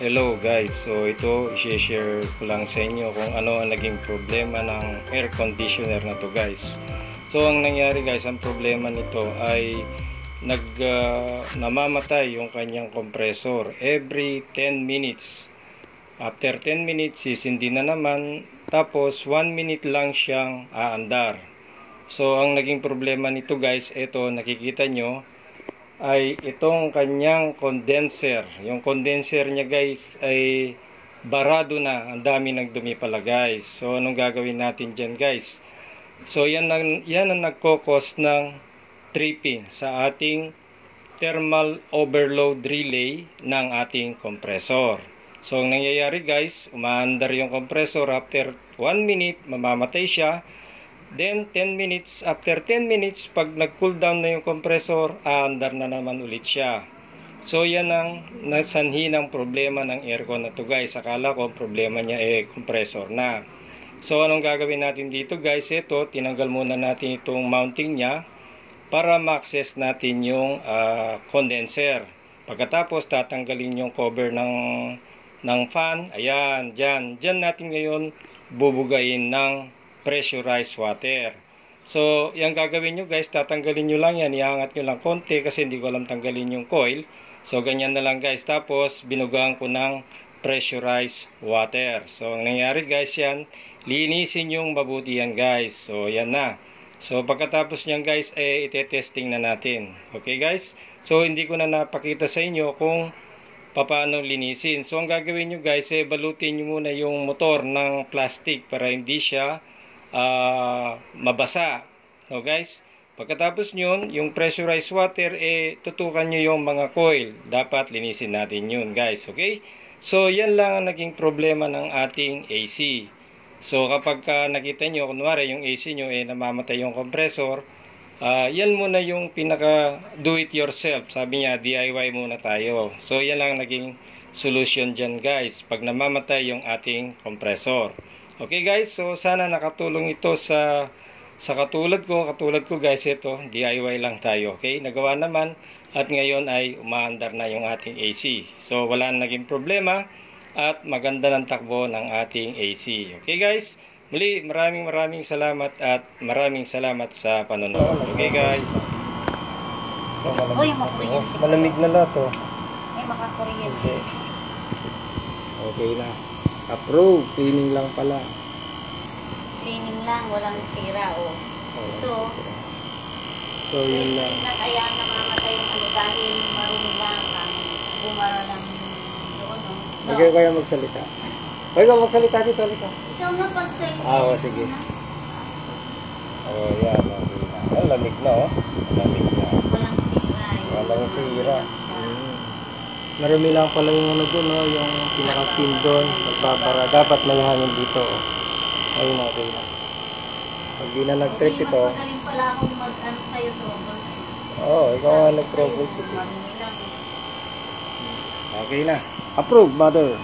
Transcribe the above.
Hello guys, so ito i-share ko lang sa inyo kung ano ang naging problema ng air conditioner na to guys. So ang nangyari guys, ang problema nito ay namamatay yung kanyang compressor every 10 minutes. After 10 minutes sisindi na naman, tapos 1 minute lang siyang aandar. So ang naging problema nito guys, ito nakikita nyo ay itong kanyang condenser. Yung condenser niya guys ay barado na. Ang dami ng dumi pala guys. So anong gagawin natin dyan guys? So yan ang nagkokos ng tripping sa ating thermal overload relay ng ating compressor. So ang nangyayari guys, umaandar yung compressor, after 1 minute mamamatay siya. Then 10 minutes, after 10 minutes, pag nag-cool down na yung compressor, aandar na naman ulit siya. So yan ang nasanhi ng problema ng aircon na to guys. Akala ko problema niya compressor na. So anong gagawin natin dito guys? Ito, tinanggal muna natin itong mounting niya para ma-access natin yung condenser. Pagkatapos tatanggalin yung cover ng fan. Ayan, dyan natin ngayon bubugayin ng pressurized water. So, yung gagawin nyo guys, tatanggalin nyo lang yan, iangat nyo lang konti kasi hindi ko alam tanggalin yung coil. So, ganyan na lang guys. Tapos, binugaan ko ng pressurized water. So, ang nangyari guys yan, linisin yung mabuti yan guys. So, yan na. So, pagkatapos nyan guys, ite-testing na natin. Okay guys? So, hindi ko na napakita sa inyo kung paano linisin. So, ang gagawin nyo guys, balutin nyo muna yung motor ng plastic para hindi siya mabasa. So guys, pagkatapos nyon, yung pressurized water, tutukan nyo yung mga coil. Dapat linisin natin yun guys. Okay? So, yan lang ang naging problema ng ating AC. So, kapag nakita nyo, kunwari yung AC nyo, namamatay yung compressor, yan muna yung pinaka do it yourself. Sabi niya, DIY muna tayo. So, yan lang naging solution dyan guys, pag namamatay yung ating compressor. Okay guys, so sana nakatulong ito sa katulad ko guys. Ito, DIY lang tayo. Okay, nagawa naman at ngayon ay umaandar na yung ating AC. So wala na naging problema at maganda ng takbo ng ating AC. Okay guys, muli maraming salamat at maraming salamat sa panonood. Okay guys. Malamig na lahat to. Ay, makakuryente. Okay na. Approve, cleaning lang pala. Cleaning lang, walang sira, oh. So yun lang. Kaya namamatay yung ano dahil marumi lang, bumara lang doon, no? Ikaw kaya magsalita. Ikaw magsalita dito, halika. Ikaw na pagkain. Sige. Yan, okay na. Lamig na, oh. Lamig na. Walang sira. Walang sira. Marami lang pala yung ano dun, no? Yung pinaka-pin doon. Nagpapara. Dapat may hangin dito, oh. Ayun, okay na. Pag di na nag-trip ito. Mas magaling pala akong mag-ano sa'yo, trouble. Ikaw nga nag-trouble. Marumi lang. Okay na. Approve, mother.